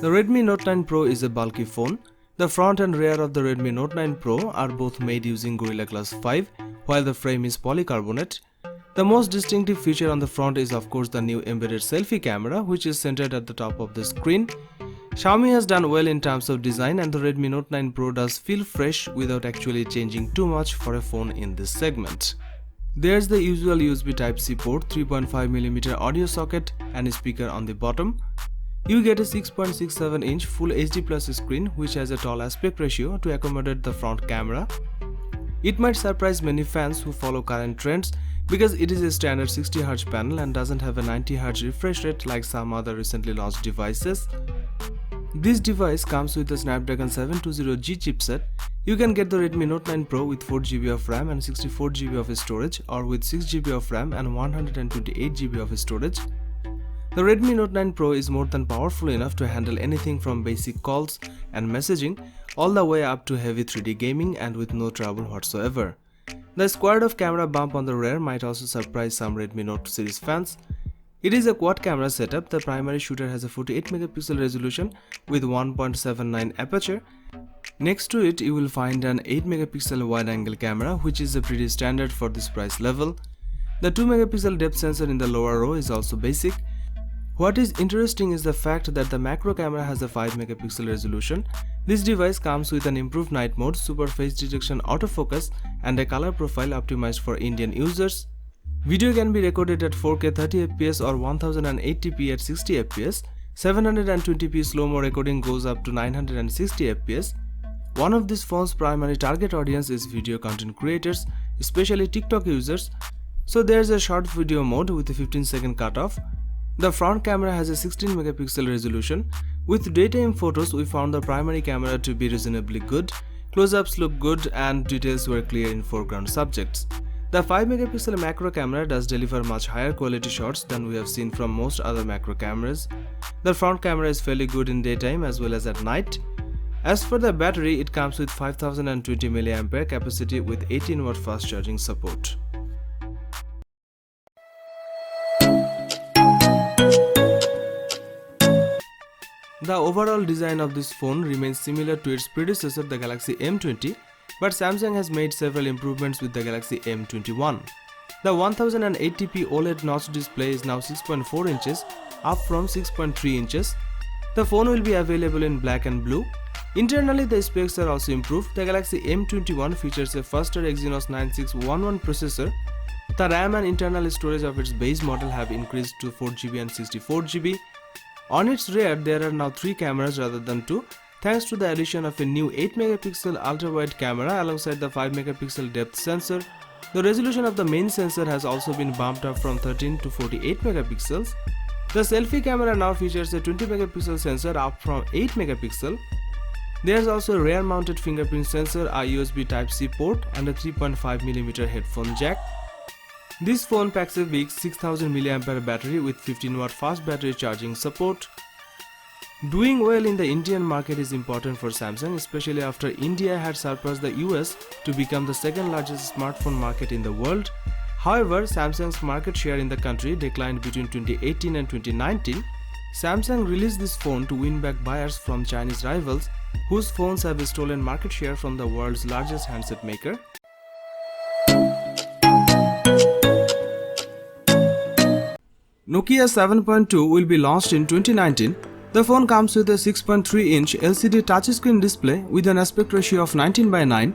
The Redmi Note 9 Pro is a bulky phone. The front and rear of the Redmi Note 9 Pro are both made using Gorilla Glass 5, while the frame is polycarbonate. The most distinctive feature on the front is of course the new embedded selfie camera, which is centered at the top of the screen. Xiaomi has done well in terms of design, and the Redmi Note 9 Pro does feel fresh without actually changing too much for a phone in this segment. There's the usual USB Type-C port, 3.5mm audio socket and a speaker on the bottom. You get a 6.67-inch Full HD Plus screen which has a tall aspect ratio to accommodate the front camera. It might surprise many fans who follow current trends because it is a standard 60Hz panel and doesn't have a 90Hz refresh rate like some other recently launched devices. This device comes with the Snapdragon 720G chipset. You can get the Redmi Note 9 Pro with 4GB of RAM and 64GB of storage, or with 6GB of RAM and 128GB of storage. The Redmi Note 9 Pro is more than powerful enough to handle anything from basic calls and messaging all the way up to heavy 3D gaming, and with no trouble whatsoever. The squared-off camera bump on the rear might also surprise some Redmi Note series fans. It is a quad camera setup. The primary shooter has a 48MP resolution with 1.79 aperture. Next to it you will find an 8MP wide-angle camera, which is a pretty standard for this price level. The 2MP depth sensor in the lower row is also basic. What is interesting is the fact that the macro camera has a 5MP resolution. This device comes with an improved night mode, super face detection autofocus, and a color profile optimized for Indian users. Video can be recorded at 4K 30fps or 1080p at 60fps. 720p slow-mo recording goes up to 960fps. One of this phone's primary target audience is video content creators, especially TikTok users. So there's a short video mode with a 15-second cutoff. The front camera has a 16MP resolution. With daytime photos, we found the primary camera to be reasonably good. Close-ups look good and details were clear in foreground subjects. The 5MP macro camera does deliver much higher quality shots than we have seen from most other macro cameras. The front camera is fairly good in daytime as well as at night. As for the battery, it comes with 5020 mAh capacity with 18W fast charging support. The overall design of this phone remains similar to its predecessor, the Galaxy M20, but Samsung has made several improvements with the Galaxy M21. The 1080p OLED notch display is now 6.4 inches, up from 6.3 inches. The phone will be available in black and blue. Internally, the specs are also improved. The Galaxy M21 features a faster Exynos 9611 processor. The RAM and internal storage of its base model have increased to 4GB and 64GB. On its rear, there are now 3 cameras rather than 2, thanks to the addition of a new 8MP ultra-wide camera alongside the 5MP depth sensor. The resolution of the main sensor has also been bumped up from 13 to 48MP. The selfie camera now features a 20MP sensor, up from 8MP. There is also a rear-mounted fingerprint sensor, a USB Type-C port, and a 3.5mm headphone jack. This phone packs a big 6000 mAh battery with 15W fast battery charging support. Doing well in the Indian market is important for Samsung, especially after India had surpassed the US to become the second largest smartphone market in the world. However, Samsung's market share in the country declined between 2018 and 2019. Samsung released this phone to win back buyers from Chinese rivals, whose phones have stolen market share from the world's largest handset maker. Nokia 7.2 will be launched in 2019. The phone comes with a 6.3-inch LCD touchscreen display with an aspect ratio of 19:9.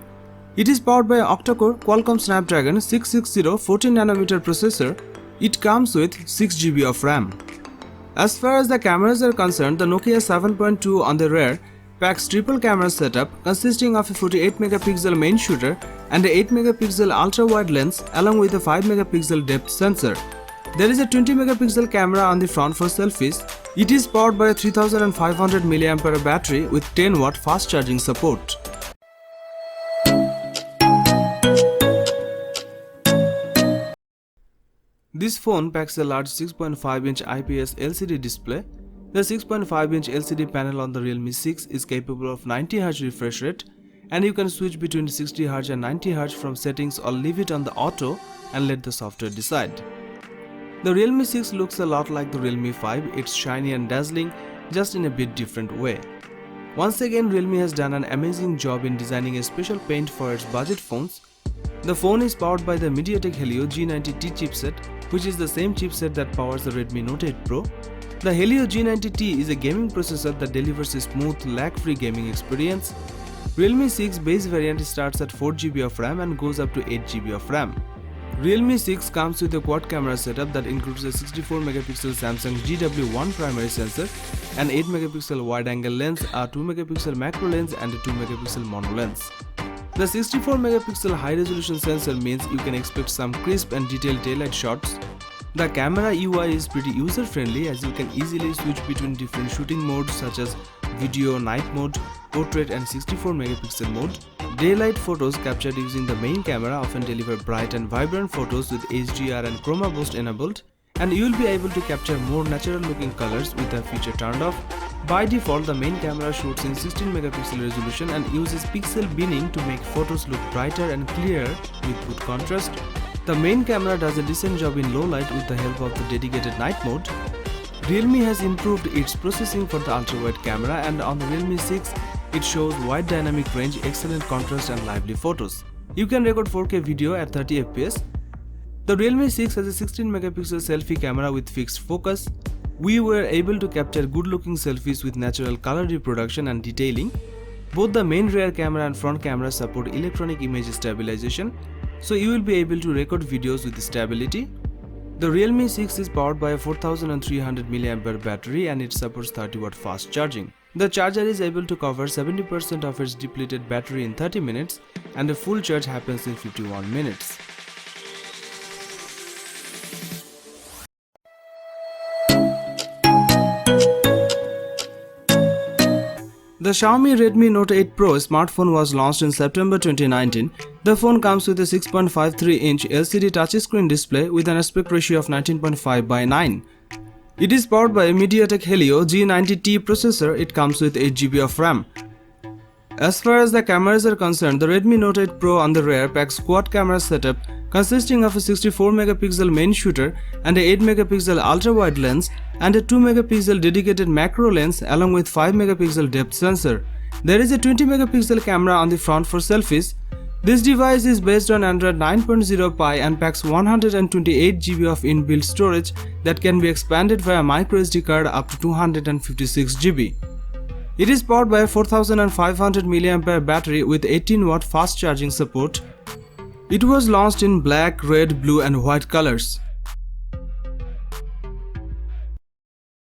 It is powered by an octa-core Qualcomm Snapdragon 660 14nm processor. It comes with 6GB of RAM. As far as the cameras are concerned, the Nokia 7.2 on the rear packs triple camera setup consisting of a 48MP main shooter and a 8MP ultra-wide lens along with a 5MP depth sensor. There is a 20MP camera on the front for selfies. It is powered by a 3500 mAh battery with 10W fast charging support. This phone packs a large 6.5-inch IPS LCD display. The 6.5-inch LCD panel on the Realme 6 is capable of 90Hz refresh rate, and you can switch between 60Hz and 90Hz from settings or leave it on the auto and let the software decide. The Realme 6 looks a lot like the Realme 5. It's shiny and dazzling, just in a bit different way. Once again, Realme has done an amazing job in designing a special paint for its budget phones. The phone is powered by the MediaTek Helio G90T chipset, which is the same chipset that powers the Redmi Note 8 Pro. The Helio G90T is a gaming processor that delivers a smooth, lag-free gaming experience. Realme 6 base variant starts at 4GB of RAM and goes up to 8GB of RAM. Realme 6 comes with a quad camera setup that includes a 64MP Samsung GW1 primary sensor, an 8MP wide-angle lens, a 2MP macro lens and a 2MP mono lens. The 64MP high-resolution sensor means you can expect some crisp and detailed daylight shots. The camera UI is pretty user-friendly as you can easily switch between different shooting modes such as video, night mode, portrait and 64MP mode. Daylight photos captured using the main camera often deliver bright and vibrant photos with HDR and chroma boost enabled, and you will be able to capture more natural looking colors with the feature turned off. By default, the main camera shoots in 16MP resolution and uses pixel binning to make photos look brighter and clearer with good contrast. The main camera does a decent job in low light with the help of the dedicated night mode. Realme has improved its processing for the ultra-wide camera, and on the Realme 6, it shows wide dynamic range, excellent contrast and lively photos. You can record 4K video at 30fps. The Realme 6 has a 16MP selfie camera with fixed focus. We were able to capture good-looking selfies with natural color reproduction and detailing. Both the main rear camera and front camera support electronic image stabilization, so you will be able to record videos with stability. The Realme 6 is powered by a 4300mAh battery and it supports 30W fast charging. The charger is able to cover 70% of its depleted battery in 30 minutes and a full charge happens in 51 minutes. The Xiaomi Redmi Note 8 Pro smartphone was launched in September 2019. The phone comes with a 6.53-inch LCD touchscreen display with an aspect ratio of 19.5:9. It is powered by a MediaTek Helio G90T processor. It comes with 8GB of RAM. As far as the cameras are concerned, the Redmi Note 8 Pro on the rear packs quad camera setup consisting of a 64MP main shooter and a 8MP ultra-wide lens and a 2MP dedicated macro lens along with 5MP depth sensor. There is a 20MP camera on the front for selfies. This device is based on Android 9.0 Pie and packs 128GB of inbuilt storage that can be expanded via microSD card up to 256GB. It is powered by a 4500mAh battery with 18W fast charging support. It was launched in black, red, blue and white colors.